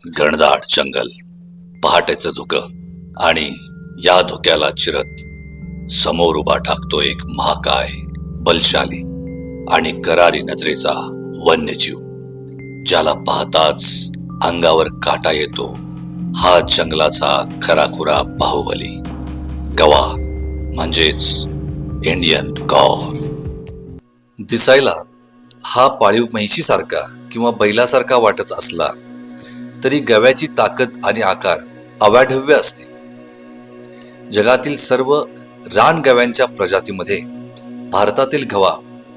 घनदाट जंगल, पहाटेचं धुकं आणि या धुक्याला चिरत समोर उभा टाकतो एक महाकाय, बलशाली आणि करारी नजरेचा वन्यजीव, ज्याला पाहताच अंगावर काटा येतो. हा जंगलाचा खराखुरा बाहुबली, गवा म्हणजेच इंडियन गॉर. दिसायला हा पाळीव म्हैशीसारखा किंवा बैलासारखा वाटत असला तरी गव्याची ताकद आणि आकार अवाढव्य असते. जगातील सर्व रानगव्यांच्या प्रजातीमध्ये भारतातील गवा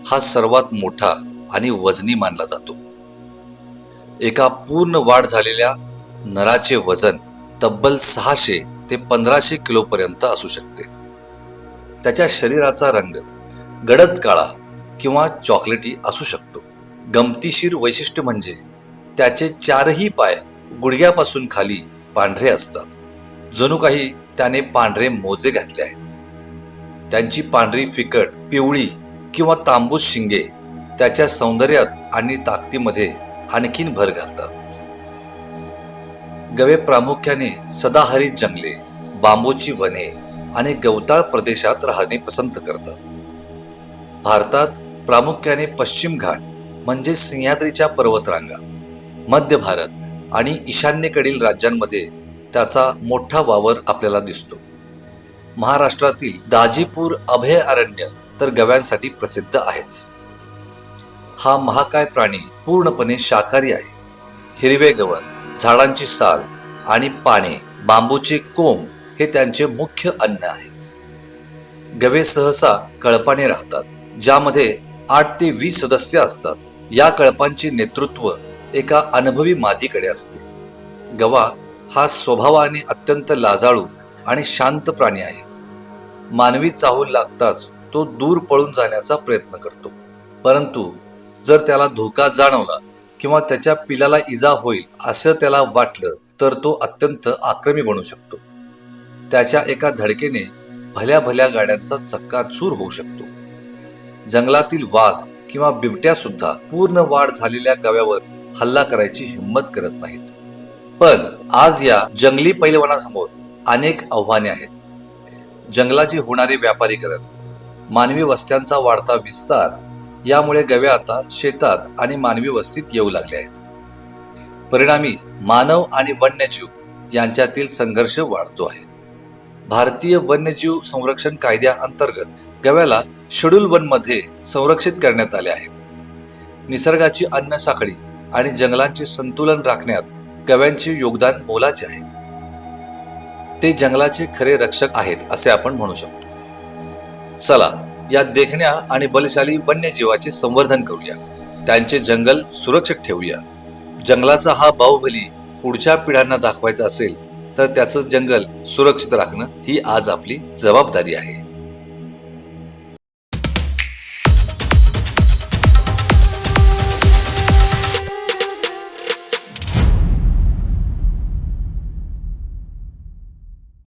हा सर्वात मोठा आणि वजनी मानला जातो. एका पूर्ण वाढ झालेल्या नराचे वजन तब्बल 600 ते 1500 किलो पर्यंत असू शकते. त्याच्या शरीराचा रंग गडद काळा किंवा चॉकलेटी असू शकतो. गमतीशीर वैशिष्ट्य म्हणजे त्याचे चारही पाय गुडघ्यापासून खाली पांढरे असतात, जणू काही त्याने पांढरे मोजे घातले आहेत. त्यांची पांढरी फिकट पिवळी किंवा तांबूस शिंगे त्याच्या सौंदर्यात आणि ताकदीमध्ये आणखीन भर घालतात. गवे प्रामुख्याने सदाहरित जंगले, बांबूची वने आणि गवताळ प्रदेशात राहणे पसंत करतात. भारतात प्रामुख्याने पश्चिम घाट म्हणजे सह्याद्रीच्या पर्वतरांगा, मध्य भारत आणि ईशान्येकडील राज्यांमध्ये त्याचा मोठा वावर आपल्याला दिसतो. महाराष्ट्रातील दाजीपूर अभयारण्य तर गव्यांसाठी प्रसिद्ध आहेच. हा महाकाय प्राणी पूर्णपणे शाकाहारी आहे. हिरवे गवत, झाडांची साल आणि पाने, बांबूचे कोंब हे त्यांचे मुख्य अन्न आहे. गवे सहसा कळपाने राहतात, ज्यामध्ये 8 ते 20 सदस्य असतात. या कळपांचे नेतृत्व एका अनुभवी मादीकडे असते. गवा हा स्वभावाने अत्यंत लाजाळू आणि शांत प्राणी आहे. मानवी चाहूल लागताच तो दूर पळून जाण्याचा प्रयत्न करतो, परंतु जर त्याला धोका जाणवला किंवा त्याच्या पिलाला इजा होईल असं त्याला वाटलं तर तो अत्यंत आक्रमी बनू शकतो. त्याच्या एका धडकेने भल्या भल्या गाड्यांचा चक्काचूर होऊ शकतो. जंगलातील वाघ किंवा बिबट्या सुद्धा पूर्ण वाढ झालेल्या गव्यावर हल्ला करायची हिंमत करत नाहीत. पण आज या जंगली पैलवानासमोर अनेक आव्हाने आहेत. जंगलाचे होणारे व्यापारीकरण, मानवी वस्त्यांचा वाढता विस्तार यामुळे गव्या आता शेतात आणि मानवी वस्तीत येऊ लागले आहेत. परिणामी मानव आणि वन्यजीव यांच्यातील संघर्ष वाढतो आहे. भारतीय वन्यजीव संरक्षण कायद्याअंतर्गत गव्याला शेड्यूल 1 मध्ये संरक्षित करण्यात आले आहे. निसर्गाची अन्न साखळी आणि जंगलांचे संतुलन राखण्यात गव्यांचे योगदान मोलाचे आहे. ते जंगलाचे खरे रक्षक आहेत असे आपण म्हणू शकतो. चला या देखण्या आणि बलशाली वन्यजीवाचे संवर्धन करूया, त्यांचे जंगल सुरक्षित ठेवूया. जंगलाचा हा बाहुबली पुढच्या पिढ्यांना दाखवायचा असेल तर त्याचं जंगल सुरक्षित राखणं ही आज आपली जबाबदारी आहे.